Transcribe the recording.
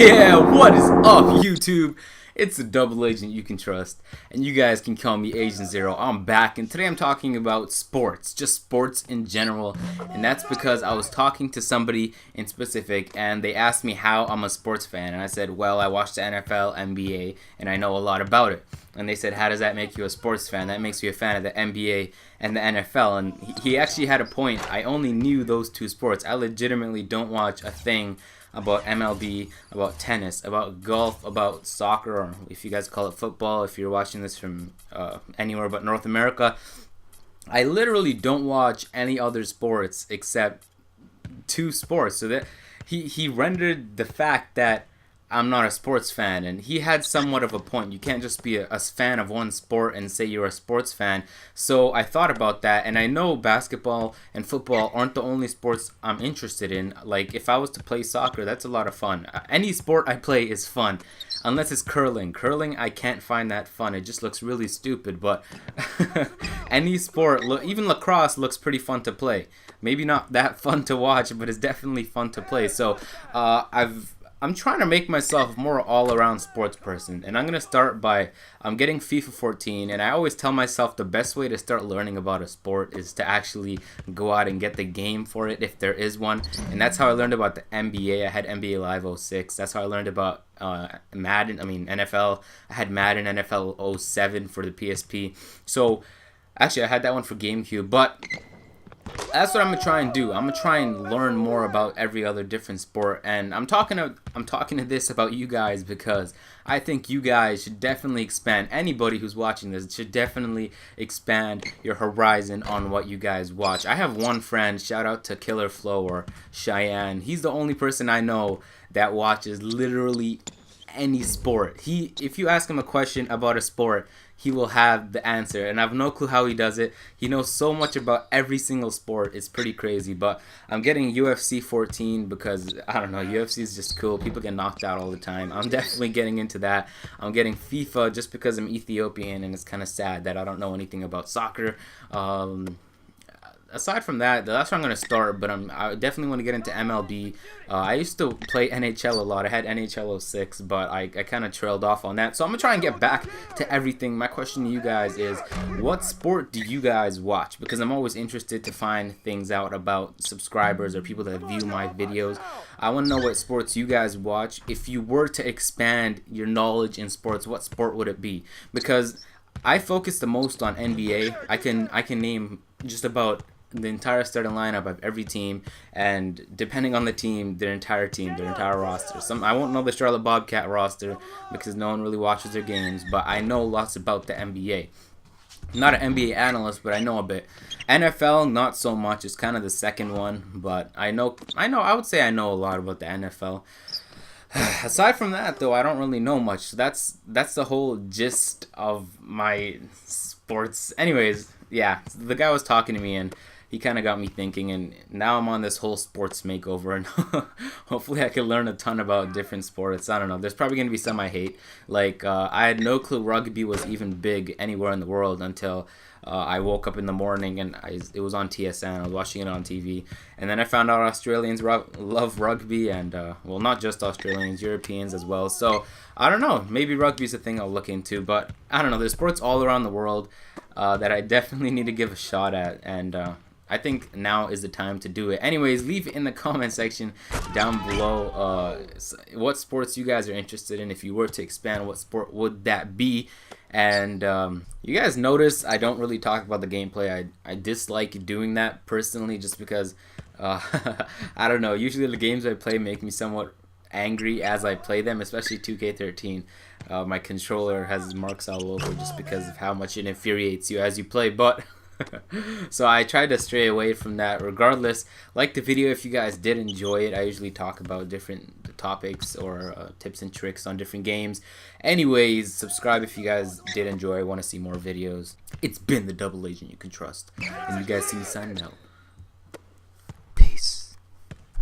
Yeah, what is up, YouTube? It's the double agent you can trust, and you guys can call me Agent Zero. I'm back, and today I'm talking about sports, just sports in general, and that's because I was talking to somebody in specific, and they asked me how I'm a sports fan, and I said, well, I watch the NFL, NBA, and I know a lot about it. And they said, how does that make you a sports fan? That makes you a fan of the NBA and the NFL. And he actually had a point. I only knew those two sports. I legitimately don't watch a thing about MLB, about tennis, about golf, about soccer, or if you guys call it football, if you're watching this from anywhere but North America. I literally don't watch any other sports except two sports. So that he rendered the fact that I'm not a sports fan, and he had somewhat of a point. You can't just be a fan of one sport and say you're a sports fan. So I thought about that, and I know basketball and football aren't the only sports I'm interested in. Like, if I was to play soccer, that's a lot of fun. Any sport I play is fun, unless it's curling. Curling, I can't find that fun. It just looks really stupid, but any sport, even lacrosse looks pretty fun to play. Maybe not that fun to watch, but it's definitely fun to play. So I'm trying to make myself a more all-around sports person, and I'm going to start by getting FIFA 14, and I always tell myself the best way to start learning about a sport is to actually go out and get the game for it, if there is one, and that's how I learned about the NBA. I had NBA Live 06. That's how I learned about NFL. I had Madden NFL 07 for the PSP. So, actually, I had that one for GameCube, but that's what I'm gonna try and do. I'm gonna try and learn more about every other different sport, and I'm talking to this about you guys because I think you guys should definitely expand. Anybody who's watching this should definitely expand your horizon on what you guys watch. I have one friend, shout out to Killer Flow or Cheyenne. He's the only person I know that watches literally any sport. If you ask him a question about a sport, he will have the answer, and I have no clue how he does it. He knows so much about every single sport. It's pretty crazy. But I'm getting UFC 14 because, I don't know, UFC is just cool. People get knocked out all the time. I'm definitely getting into that. I'm getting FIFA just because I'm Ethiopian, and it's kind of sad that I don't know anything about soccer. Aside from that, that's where I'm going to start, but I definitely want to get into MLB. I used to play NHL a lot. I had NHL 06, but I kind of trailed off on that. So I'm going to try and get back to everything. My question to you guys is, what sport do you guys watch? Because I'm always interested to find things out about subscribers or people that view my videos. I want to know what sports you guys watch. If you were to expand your knowledge in sports, what sport would it be? Because I focus the most on NBA. I can name just about the entire starting lineup of every team, and depending on the team, their entire roster. I won't know the Charlotte Bobcat roster because no one really watches their games, but I know lots about the NBA. I'm not an NBA analyst, but I know a bit. NFL, not so much. It's kind of the second one, but I would say I know a lot about the NFL. Aside from that, though, I don't really know much. That's the whole gist of my sports. Anyways, yeah, the guy was talking to me, and he kind of got me thinking, and now I'm on this whole sports makeover, and hopefully I can learn a ton about different sports. I don't know. There's probably going to be some I hate. Like, I had no clue rugby was even big anywhere in the world until I woke up in the morning, and it was on TSN. I was watching it on TV, and then I found out Australians love rugby, and, well, not just Australians, Europeans as well. So, I don't know. Maybe rugby's a thing I'll look into, but I don't know. There's sports all around the world that I definitely need to give a shot at, and I think now is the time to do it. Anyways, leave in the comment section down below what sports you guys are interested in. If you were to expand, what sport would that be? And you guys notice I don't really talk about the gameplay. I dislike doing that personally, just because I don't know. Usually the games I play make me somewhat angry as I play them, especially 2K13. My controller has marks all over just because of how much it infuriates you as you play, but so I tried to stray away from that. Regardless, like the video if you guys did enjoy it. I usually talk about different topics or tips and tricks on different games. Anyways, subscribe if you guys did enjoy. Want to see more videos. It's been the double agent you can trust, and you guys see me signing out.